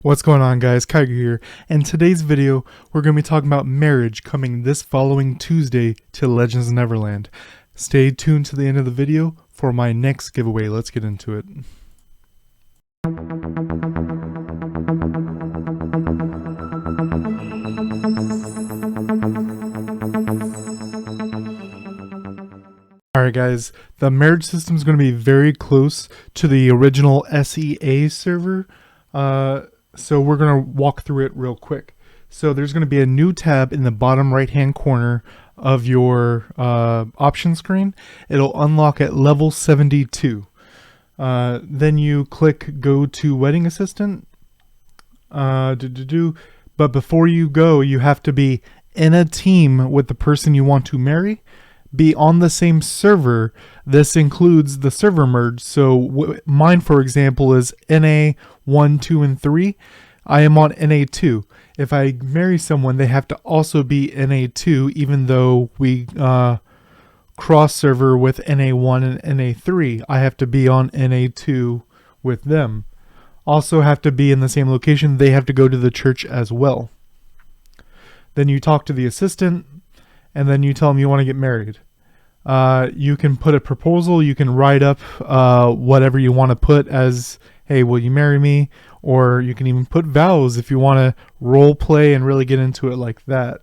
What's going on, guys? Kigerr here. In today's video, we're going to be talking about marriage coming this following Tuesday to Legends of Neverland. Stay tuned to the end of the video for my next giveaway. Let's get into it. Alright guys, the marriage system is going to be very close to the original SEA server. So we're going to walk through it real quick. So there's going to be a new tab in the bottom right hand corner of your option screen. It'll unlock at level 72. Then you click go to wedding assistant. But before you go, you have to be in a team with the person you want to marry. Be on the same server. This includes the server merge. So mine, for example, is NA 1, 2, and 3. I am on NA 2. If I marry someone, they have to also be NA 2, even though we cross server with NA 1 and NA 3. I have to be on NA 2 with them. Also have to be in the same location. They have to go to the church as well. Then you talk to the assistant, and then you tell them you want to get married. You can put a proposal. You can write up whatever you want to put as, hey, will you marry me? Or you can even put vows if you want to role play and really get into it like that.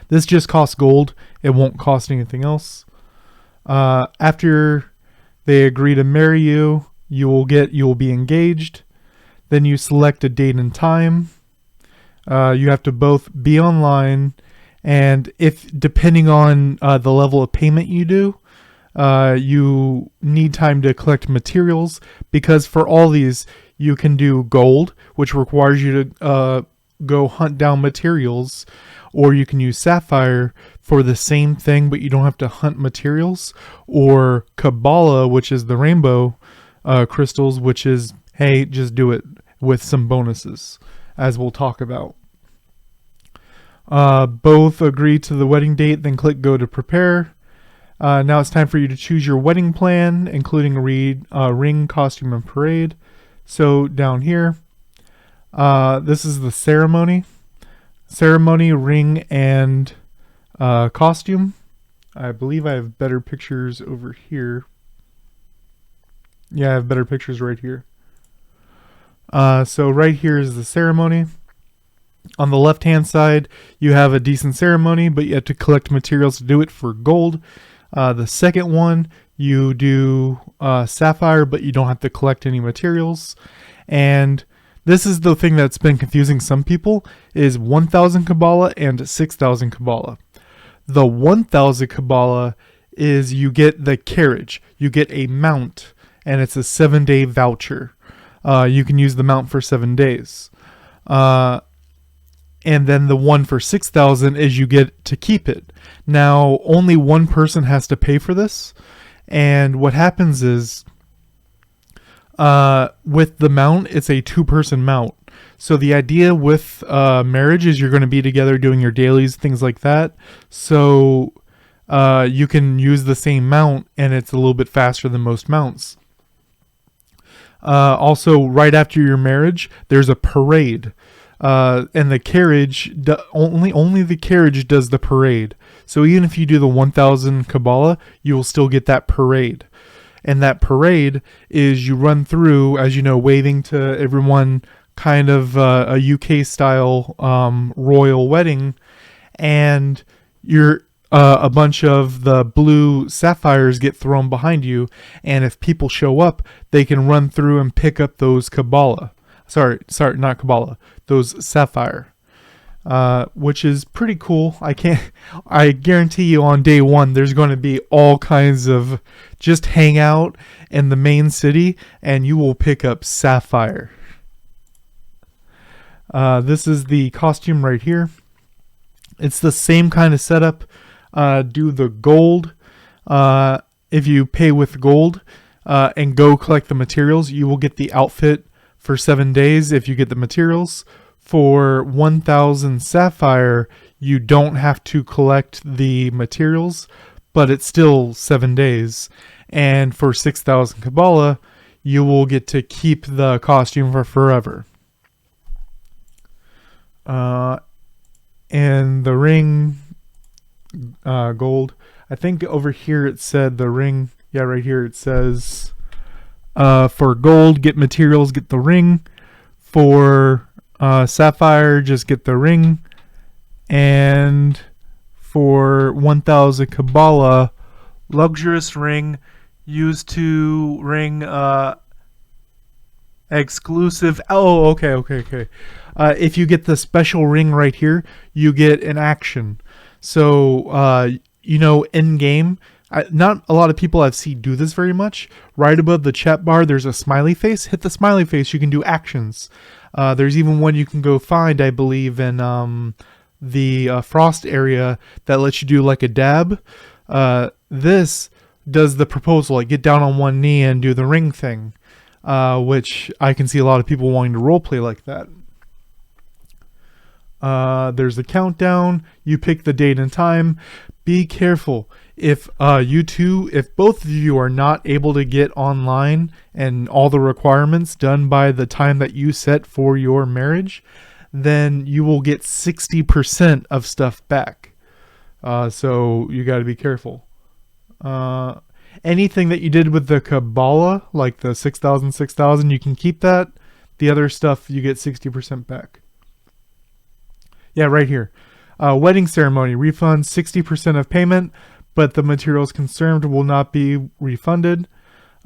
This just costs gold. It won't cost anything else. After they agree to marry you, you will be engaged. Then you select a date and time. You have to both be online, and if depending on the level of payment you do, you need time to collect materials, because for all these you can do gold, which requires you to go hunt down materials, or you can use sapphire for the same thing but you don't have to hunt materials, or Kabbalah, which is the rainbow crystals, which is, hey, just do it with some bonuses, as we'll talk about. Both agree to the wedding date, then click go to prepare. Now it's time for you to choose your wedding plan, including ring, costume, and parade. So down here, this is the ceremony, ring, and costume. I believe I have better pictures over here. Yeah, I have better pictures right here. So right here is the ceremony. On the left hand side, you have a decent ceremony, but you have to collect materials to do it for gold. The second one, you do sapphire, but you don't have to collect any materials. And this is the thing that's been confusing some people, is 1,000 Kabbalah and 6,000 Kabbalah. The 1,000 Kabbalah is you get the carriage, you get a mount, and it's a 7-day voucher. You can use the mount for 7 days. And then the one for 6,000 is you get to keep it. Now, only one person has to pay for this. And what happens is, with the mount, it's a 2-person mount. So the idea with marriage is you're going to be together doing your dailies, things like that. So you can use the same mount, and it's a little bit faster than most mounts. Also, right after your marriage, there's a parade. And the carriage, only the carriage does the parade. So even if you do the 1,000 Kabbalah, you will still get that parade. And that parade is you run through, as you know, waving to everyone, kind of a UK style royal wedding. And a bunch of the blue sapphires get thrown behind you. And if people show up, they can run through and pick up those Kabbalah. Sorry, not Kabbalah. Those sapphire, which is pretty cool. I guarantee you on day one, there's going to be all kinds of just hang out in the main city, and you will pick up sapphire. This is the costume right here. It's the same kind of setup. Do the gold. If you pay with gold and go collect the materials, you will get the outfit for 7 days if you get the materials. For 1,000 sapphire, you don't have to collect the materials, but it's still 7 days. And for 6,000 Kabbalah, you will get to keep the costume for forever. And the ring, gold. I think over here it said the ring. Yeah, right here it says, for gold, get materials, get the ring. For sapphire, just get the ring. And for 1000 Kabbalah, luxurious ring used to ring exclusive. Oh, okay. If you get the special ring right here, you get an action. So, in game, not a lot of people I've seen do this very much. Right above the chat bar, there's a smiley face. Hit the smiley face. You can do actions. There's even one you can go find, I believe, in the frost area that lets you do like a dab. This does the proposal, like get down on one knee and do the ring thing, which I can see a lot of people wanting to roleplay like that. There's a countdown. You pick the date and time. Be careful. If both of you are not able to get online and all the requirements done by the time that you set for your marriage, then you will get 60% of stuff back. So you got to be careful. Anything that you did with the Kabbalah, like the 6,000, you can keep that. The other stuff, you get 60% back. Yeah, right here. Wedding ceremony, refund 60% of payment, but the materials concerned will not be refunded.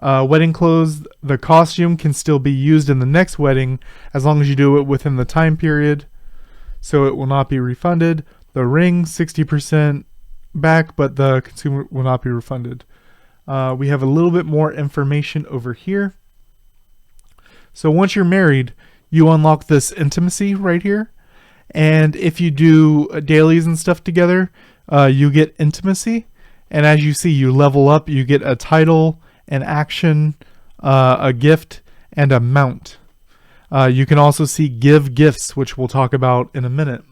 Wedding clothes, the costume can still be used in the next wedding as long as you do it within the time period, so it will not be refunded. The ring, 60% back, but the consumer will not be refunded. We have a little bit more information over here. So once you're married, you unlock this intimacy right here. And if you do dailies and stuff together, you get intimacy. And as you see, you level up, you get a title, an action, a gift, and a mount. You can also see give gifts, which we'll talk about in a minute.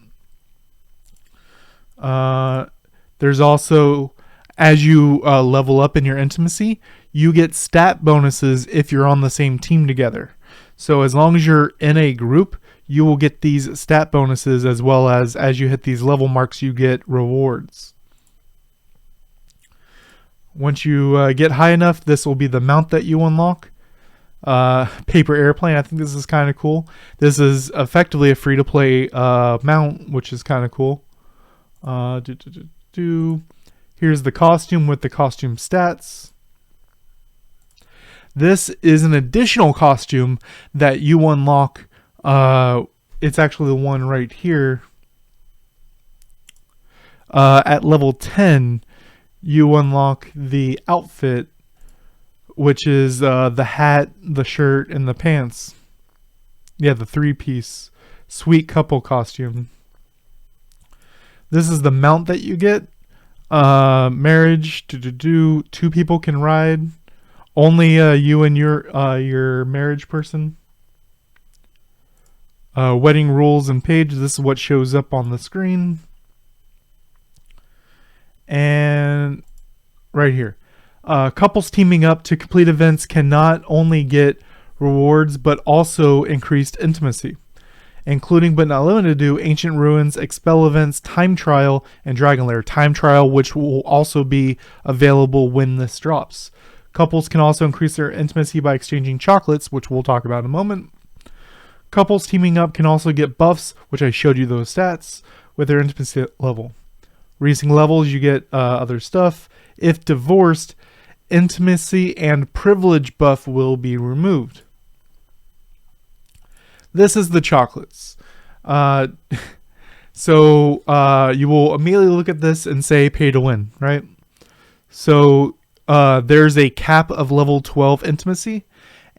There's also, as you level up in your intimacy, you get stat bonuses if you're on the same team together. So as long as you're in a group, you will get these stat bonuses, as well as you hit these level marks, you get rewards. Once you get high enough, this will be the mount that you unlock. Paper airplane, I think this is kind of cool. This is effectively a free-to-play mount, which is kind of cool. Here's the costume with the costume stats. This is an additional costume that you unlock. It's actually the one right here. At level 10, you unlock the outfit, which is the hat, the shirt, and the pants. Yeah, the 3-piece sweet couple costume. This is the mount that you get. Marriage, 2 people can ride. Only you and your marriage person. Wedding rules and page. This is what shows up on the screen. And right here. Couples teaming up to complete events can not only get rewards, but also increased intimacy, including but not limited to Ancient Ruins, Expel events, Time Trial, and Dragon Lair. Time Trial, which will also be available when this drops. Couples can also increase their intimacy by exchanging chocolates, which we'll talk about in a moment. Couples teaming up can also get buffs, which I showed you those stats, with their intimacy level. Raising levels, you get other stuff. If divorced, intimacy and privilege buff will be removed. This is the chocolates. So you will immediately look at this and say pay to win, right? So there's a cap of level 12 intimacy,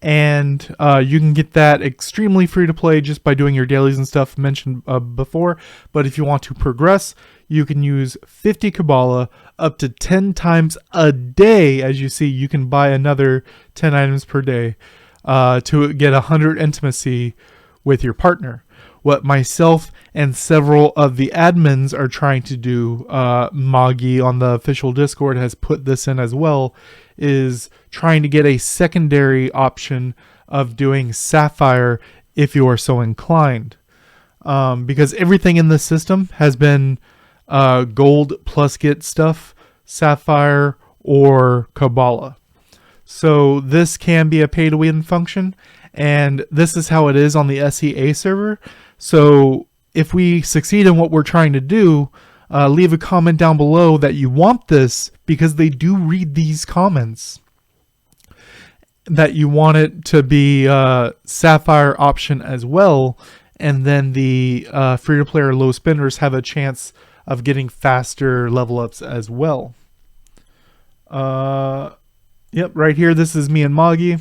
and you can get that extremely free to play just by doing your dailies and stuff mentioned before. But if you want to progress, you can use 50 Kabbalah up to 10 times a day. As you see, you can buy another 10 items per day to get 100 intimacy with your partner. What myself and several of the admins are trying to do, Magi on the official Discord has put this in as well, is trying to get a secondary option of doing Sapphire if you are so inclined. because everything in this system has been gold plus get stuff, sapphire, or Kabbalah. So this can be a pay to win function, and this is how it is on the SEA server. So if we succeed in what we're trying to do, leave a comment down below that you want this, because they do read these comments, that you want it to be sapphire option as well, and then the free-to-play or low spenders have a chance of getting faster level ups as well. Yep, right here, this is me and Moggy.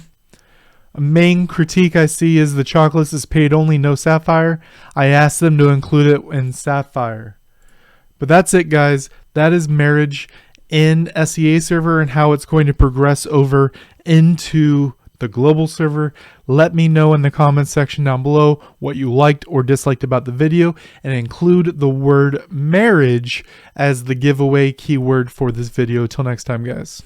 A main critique I see is the chocolates is paid only, no sapphire. I asked them to include it in sapphire. But that's it, guys. That is marriage in SEA server and how it's going to progress over into the global server. Let me know in the comments section down below what you liked or disliked about the video, and include the word marriage as the giveaway keyword for this video. Till next time, guys.